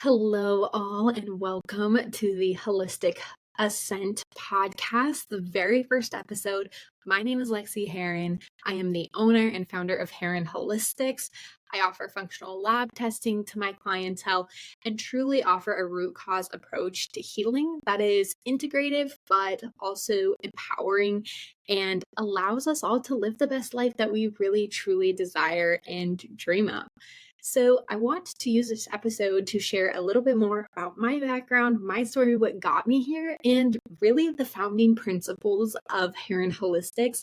Hello, all, and welcome to the Holistic Ascent podcast, the very first episode. My name is Lexie Haren. I am the owner and founder of Haren Holistics. I offer functional lab testing to my clientele and truly offer a root cause approach to healing that is integrative, but also empowering and allows us all to live the best life that we really truly desire and dream of. So, I want to use this episode to share a little bit more about my background, my story, what got me here, and really the founding principles of Heron Holistics,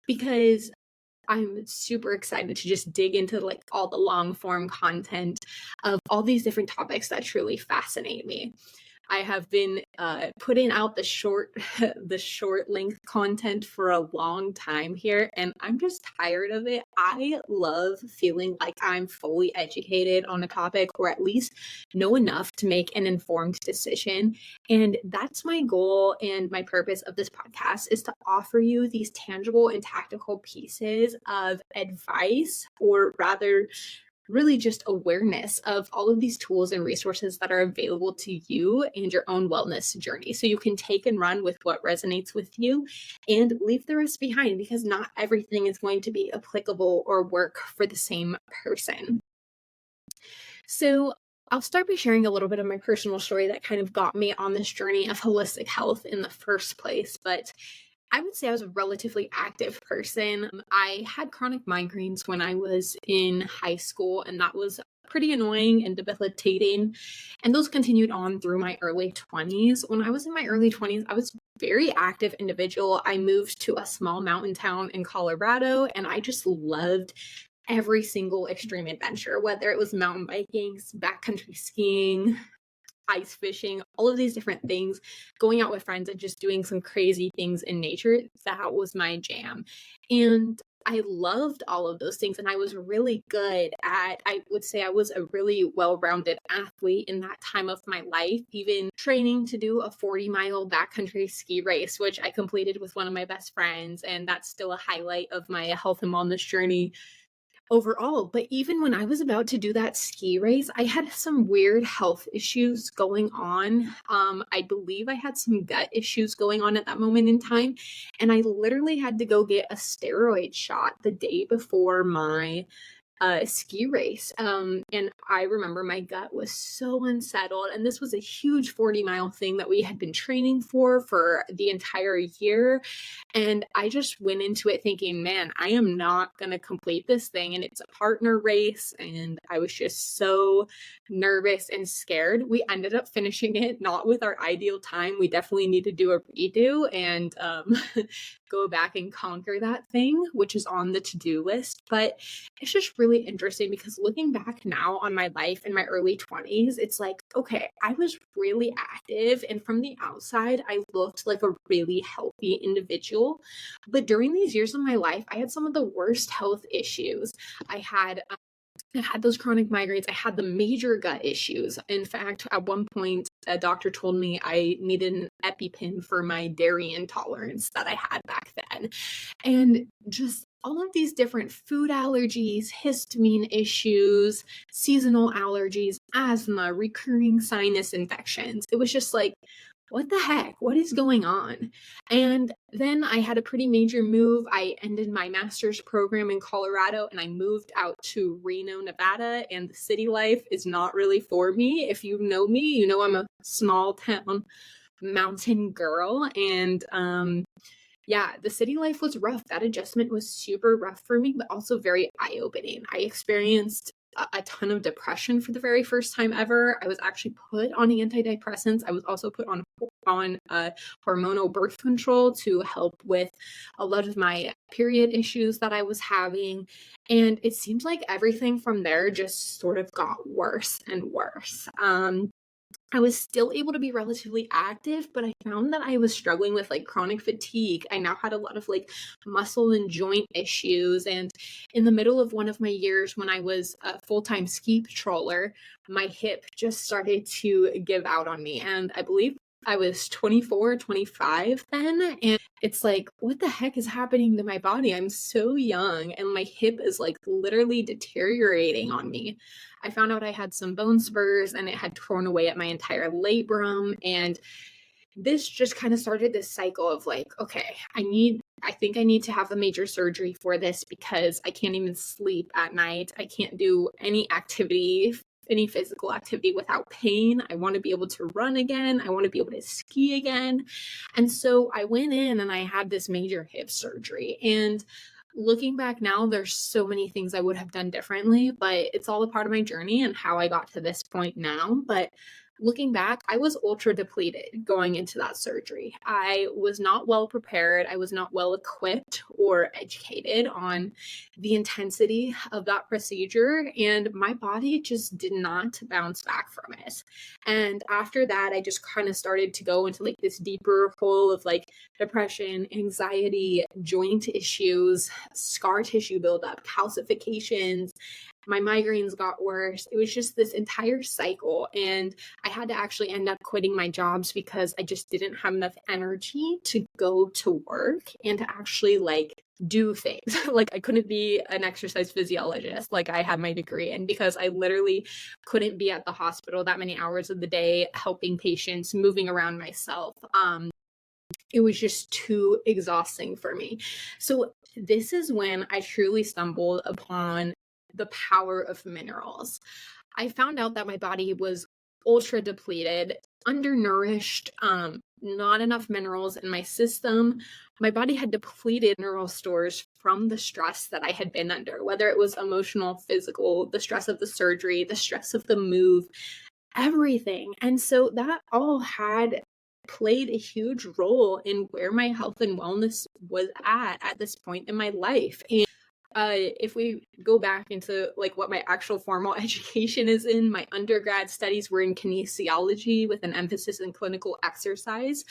because I'm super excited to just dig into all the long form content of all these different topics that truly fascinate me. I have been putting out the short the short length content for a long time here, and I'm just tired of it. I love feeling like I'm fully educated on a topic, or at least know enough to make an informed decision. And that's my goal and my purpose of this podcast, is to offer you these tangible and tactical pieces of advice, or rather really just awareness of all of these tools and resources that are available to you and your own wellness journey. So you can take and run with what resonates with you and leave the rest behind, because not everything is going to be applicable or work for the same person. So I'll start by sharing a little bit of my personal story that kind of got me on this journey of holistic health in the first place. But I would say I was a relatively active person. I had chronic migraines when I was in high school, and that was pretty annoying and debilitating. And those continued on through my early 20s. When I was in my early 20s, I was a very active individual. I moved to a small mountain town in Colorado, and I just loved every single extreme adventure, whether it was mountain biking, backcountry skiing, ice fishing, all of these different things, going out with friends and just doing some crazy things in nature. That was my jam. And I loved all of those things. And I was really good at, I would say I was a really well-rounded athlete in that time of my life, even training to do a 40-mile backcountry ski race, which I completed with one of my best friends. And that's still a highlight of my health and wellness journey overall. But even when I was about to do that ski race, I had some weird health issues going on. I believe I had some gut issues going on at that moment in time. And I literally had to go get a steroid shot the day before my ski race. And I remember my gut was so unsettled. And this was a huge 40-mile thing that we had been training for the entire year. And I just went into it thinking, man, I am not going to complete this thing. And it's a partner race. And I was just so nervous and scared. We ended up finishing it not with our ideal time. We definitely need to do a redo and go back and conquer that thing, which is on the to-do list. But it's just really interesting, because looking back now on my life in my early 20s, it's like, okay, I was really active, and from the outside, I looked like a really healthy individual. But during these years of my life, I had some of the worst health issues. I had those chronic migraines. I had the major gut issues. In fact, at one point, a doctor told me I needed an EpiPen for my dairy intolerance that I had back then. And just all of these different food allergies, histamine issues, seasonal allergies, asthma, recurring sinus infections. It was just like, what the heck? What is going on? And then I had a pretty major move. I ended my master's program in Colorado and I moved out to Reno, Nevada, and the city life is not really for me. If you know me, you know I'm a small town mountain girl, and yeah, the city life was rough. That adjustment was super rough for me, but also very eye-opening. I experienced a ton of depression for the very first time ever. I was actually put on antidepressants. I was also put on hormonal birth control to help with a lot of my period issues that I was having. And it seems like everything from there just sort of got worse and worse. I was still able to be relatively active, but I found that I was struggling with chronic fatigue. I now had a lot of muscle and joint issues. And in the middle of one of my years when I was a full-time ski patroller, my hip just started to give out on me. And I believe I was 24, 25 then, and it's like, what the heck is happening to my body? I'm so young, and my hip is like literally deteriorating on me. I found out I had some bone spurs and it had torn away at my entire labrum, and this just kind of started this cycle of like, okay, I think I need to have a major surgery for this because I can't even sleep at night. I can't do any activity, any physical activity without pain. I want to be able to run again. I want to be able to ski again. And so I went in and I had this major hip surgery. And looking back now, there's so many things I would have done differently, but it's all a part of my journey and how I got to this point now. But looking back, I was ultra depleted going into that surgery. I was not well prepared. I was not well equipped or educated on the intensity of that procedure, and my body just did not bounce back from it. And after that, I just kind of started to go into like this deeper hole of like depression, anxiety, joint issues, scar tissue buildup, calcifications. My migraines got worse. It was just this entire cycle. And I had to actually end up quitting my jobs because I just didn't have enough energy to go to work and to actually like do things. Like I couldn't be an exercise physiologist like I had my degree in because I literally couldn't be at the hospital that many hours of the day helping patients, moving around myself. It was just too exhausting for me. So this is when I truly stumbled upon the power of minerals. I found out that my body was ultra depleted, undernourished, not enough minerals in my system. My body had depleted mineral stores from the stress that I had been under, whether it was emotional, physical, the stress of the surgery, the stress of the move, everything. And so that all had played a huge role in where my health and wellness was at this point in my life. And if we go back into like what my actual formal education is in, my undergrad studies were in kinesiology with an emphasis in clinical exercise.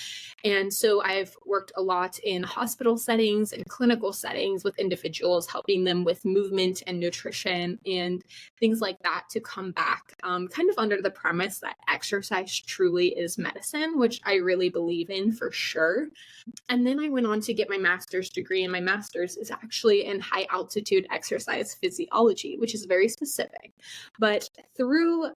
And so I've worked a lot in hospital settings and clinical settings with individuals, helping them with movement and nutrition and things like that to come back, kind of under the premise that exercise truly is medicine, which I really believe in for sure. And then I went on to get my master's degree, and my master's is actually in high altitude exercise physiology, which is very specific. But through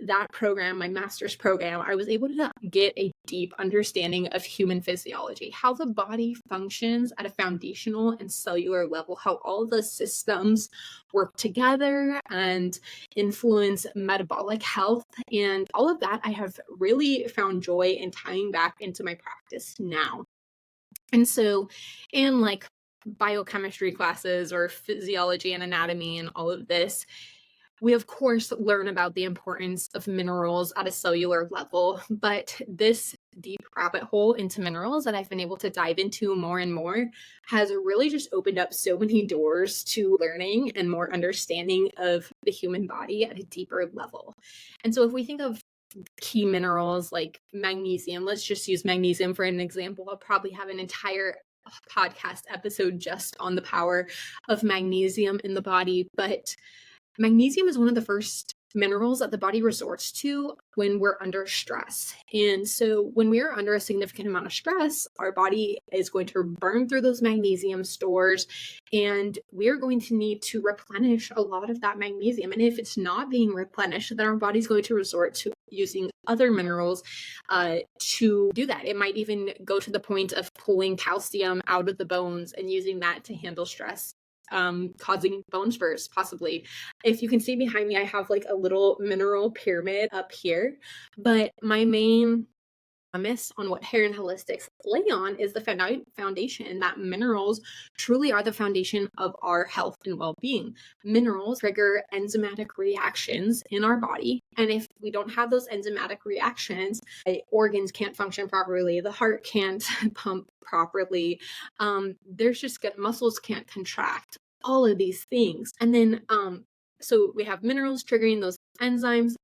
that program, my master's program, I was able to get a deep understanding of human physiology, how the body functions at a foundational and cellular level, how all the systems work together and influence metabolic health. And all of that I have really found joy in tying back into my practice now. And so in like biochemistry classes or physiology and anatomy and all of this, we of course learn about the importance of minerals at a cellular level, but this deep rabbit hole into minerals that I've been able to dive into more and more has really just opened up so many doors to learning and more understanding of the human body at a deeper level. And so if we think of key minerals like magnesium, let's just use magnesium for an example. I'll probably have an entire podcast episode just on the power of magnesium in the body, but magnesium is one of the first minerals that the body resorts to when we're under stress. And so when we are under a significant amount of stress, our body is going to burn through those magnesium stores, and we're going to need to replenish a lot of that magnesium. And if it's not being replenished, then our body's going to resort to using other minerals to do that. It might even go to the point of pulling calcium out of the bones and using that to handle stress, causing bone spurs, possibly. If you can see behind me, I have like a little mineral pyramid up here, but my main premise on what Haren Holistics lay on is the foundation that minerals truly are the foundation of our health and well-being. Minerals trigger enzymatic reactions in our body, and if we don't have those enzymatic reactions, organs can't function properly, the heart can't pump properly, there's just muscles can't contract, all of these things. And then so we have minerals triggering those enzymes.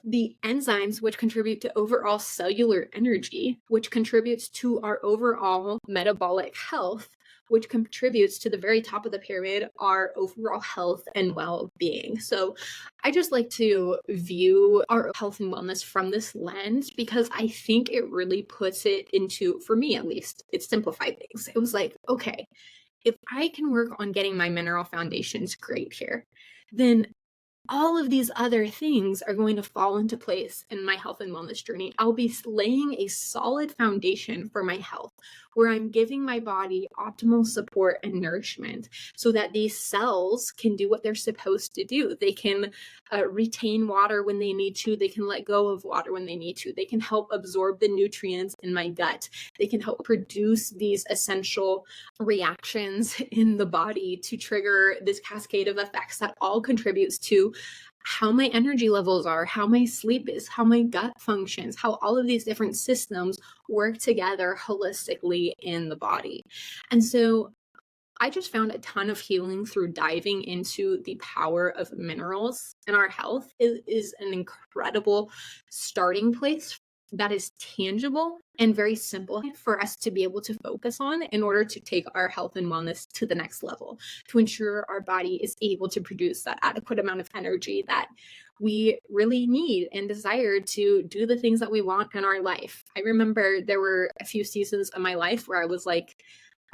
The enzymes, which contribute to overall cellular energy, which contributes to our overall metabolic health, which contributes to the very top of the pyramid, our overall health and well-being. So I just like to view our health and wellness from this lens because I think it really puts it into, for me at least, it simplified things. It was like, okay, if I can work on getting my mineral foundations great here, then all of these other things are going to fall into place in my health and wellness journey. I'll be laying a solid foundation for my health where I'm giving my body optimal support and nourishment so that these cells can do what they're supposed to do. They can retain water when they need to. They can let go of water when they need to. They can help absorb the nutrients in my gut. They can help produce these essential reactions in the body to trigger this cascade of effects that all contributes to how my energy levels are, how my sleep is, how my gut functions, how all of these different systems work together holistically in the body. And so I just found a ton of healing through diving into the power of minerals in our health. It is an incredible starting place that is tangible and very simple for us to be able to focus on in order to take our health and wellness to the next level, to ensure our body is able to produce that adequate amount of energy that we really need and desire to do the things that we want in our life. I remember there were a few seasons of my life where I was like,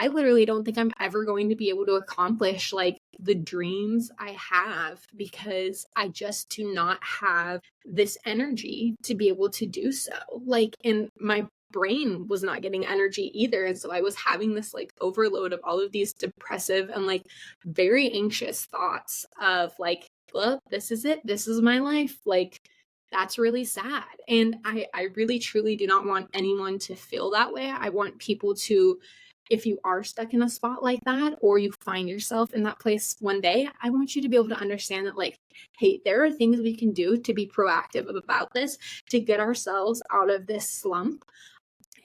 I literally don't think I'm ever going to be able to accomplish like the dreams I have because I just do not have this energy to be able to do so. Like, and my brain was not getting energy either. And so I was having this like overload of all of these depressive and like very anxious thoughts of like, well, this is it. This is my life. Like, that's really sad. And I really truly do not want anyone to feel that way. I want people to, if you are stuck in a spot like that, or you find yourself in that place one day, I want you to be able to understand that like, hey, there are things we can do to be proactive about this, to get ourselves out of this slump.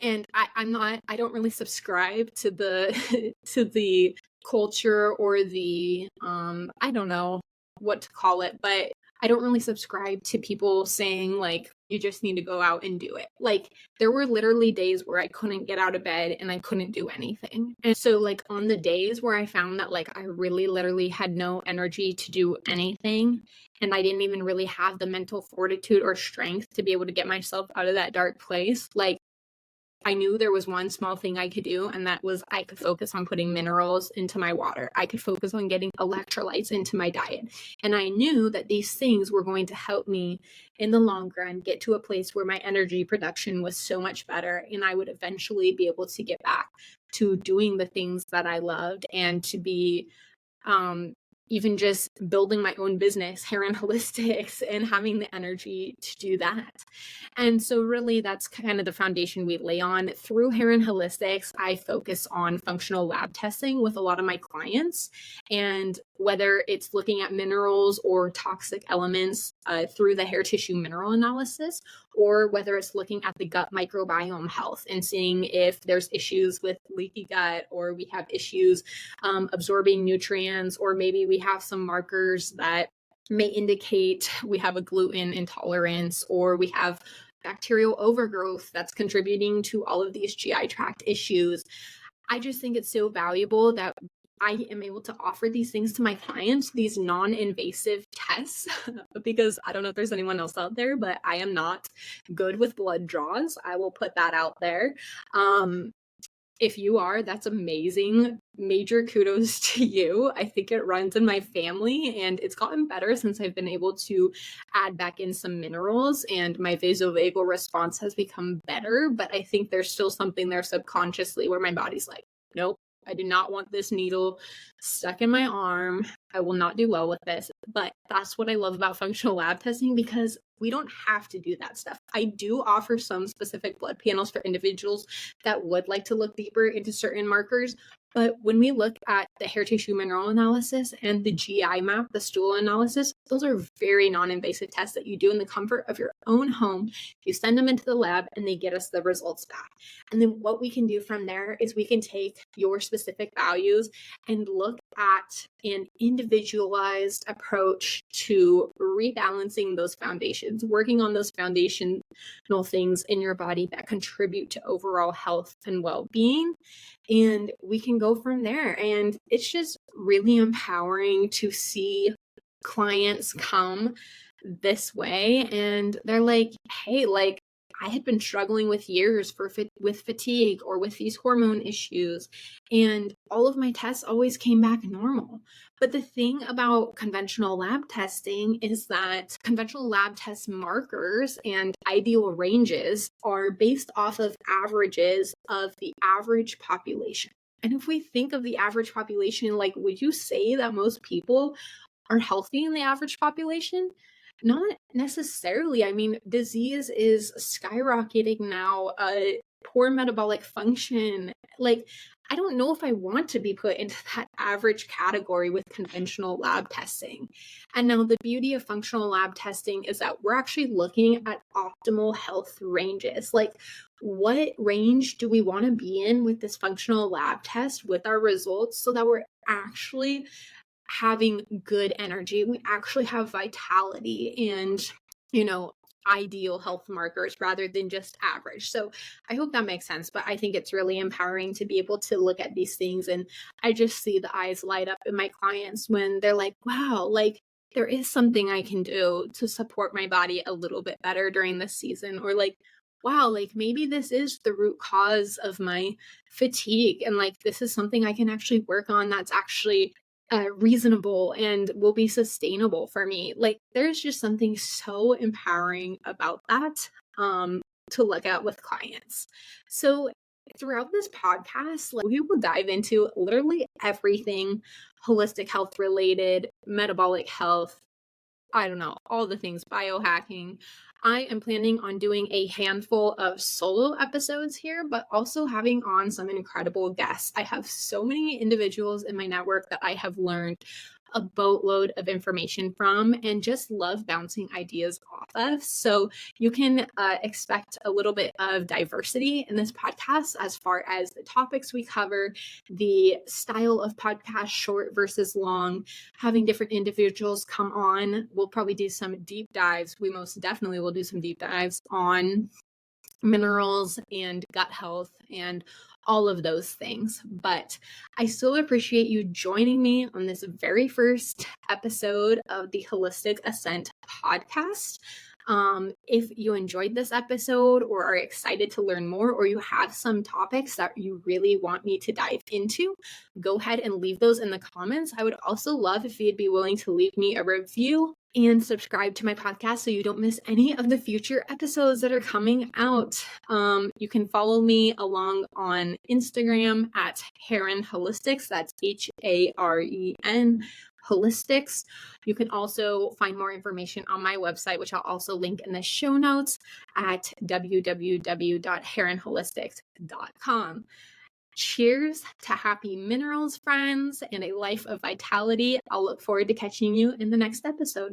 And I don't really subscribe to the, to the culture or the, I don't know what to call it, but I don't really subscribe to people saying like, you just need to go out and do it. Like there were literally days where I couldn't get out of bed and I couldn't do anything. And so like on the days where I found that like I really literally had no energy to do anything and I didn't even really have the mental fortitude or strength to be able to get myself out of that dark place, like I knew there was one small thing I could do, and that was I could focus on putting minerals into my water. I could focus on getting electrolytes into my diet. And I knew that these things were going to help me in the long run get to a place where my energy production was so much better, and I would eventually be able to get back to doing the things that I loved and to be even just building my own business, Haren Holistics, and having the energy to do that. And so really that's kind of the foundation we lay on. Through Haren Holistics, I focus on functional lab testing with a lot of my clients. And whether it's looking at minerals or toxic elements through the hair tissue mineral analysis, or whether it's looking at the gut microbiome health and seeing if there's issues with leaky gut, or we have issues absorbing nutrients, or maybe we have some markers that may indicate we have a gluten intolerance, or we have bacterial overgrowth that's contributing to all of these GI tract issues. I just think it's so valuable that I am able to offer these things to my clients, these non-invasive tests, because I don't know if there's anyone else out there, but I am not good with blood draws. I will put that out there. If you are, that's amazing. Major kudos to you. I think it runs in my family, and it's gotten better since I've been able to add back in some minerals, and my vasovagal response has become better. But I think there's still something there subconsciously where my body's like, nope, I do not want this needle stuck in my arm. I will not do well with this. But that's what I love about functional lab testing, because we don't have to do that stuff. I do offer some specific blood panels for individuals that would like to look deeper into certain markers. But when we look at the hair tissue mineral analysis and the GI map, the stool analysis, Those are very non-invasive tests that you do in the comfort of your own home. You send them into the lab and they get us the results back. And then what we can do from there is we can take your specific values and look at an individualized approach to rebalancing those foundations, working on those foundational things in your body that contribute to overall health and well-being. And we can go from there. And it's just really empowering to see clients come this way and they're like, hey, like I had been struggling with years with fatigue or with these hormone issues, and all of my tests always came back normal. But the thing about conventional lab testing is that conventional lab test markers and ideal ranges are based off of averages of the average population. And if we think of the average population, like, would you say that most people are healthy in the average population? Not necessarily. I mean, disease is skyrocketing now, poor metabolic function. Like, I don't know if I want to be put into that average category with conventional lab testing. And now the beauty of functional lab testing is that we're actually looking at optimal health ranges. Like, what range do we want to be in with this functional lab test with our results so that we're actually having good energy, we actually have vitality and, ideal health markers rather than just average. So I hope that makes sense, but I think it's really empowering to be able to look at these things. And I just see the eyes light up in my clients when they're like, wow, like there is something I can do to support my body a little bit better during this season. Or like, wow, like maybe this is the root cause of my fatigue. And like, this is something I can actually work on that's actually reasonable and will be sustainable for me. Like there's just something so empowering about that to look at with clients. So throughout this podcast, like, we will dive into literally everything holistic health related, metabolic health, I don't know, all the things, biohacking. I am planning on doing a handful of solo episodes here, but also having on some incredible guests. I have so many individuals in my network that I have learned a boatload of information from and just love bouncing ideas off of. So you can expect a little bit of diversity in this podcast as far as the topics we cover, the style of podcast, short versus long, having different individuals come on. We'll probably do some deep dives. We most definitely will do some deep dives on minerals and gut health and all of those things. But I so appreciate you joining me on this very first episode of the Holistic Ascent podcast. If you enjoyed this episode or are excited to learn more, or you have some topics that you really want me to dive into, go ahead and leave those in the comments. I would also love if you'd be willing to leave me a review and subscribe to my podcast so you don't miss any of the future episodes that are coming out. You can follow me along on Instagram at Haren Holistics. That's Haren Holistics. You can also find more information on my website, which I'll also link in the show notes at www.harenholistics.com. Cheers to happy minerals, friends, and a life of vitality. I'll look forward to catching you in the next episode.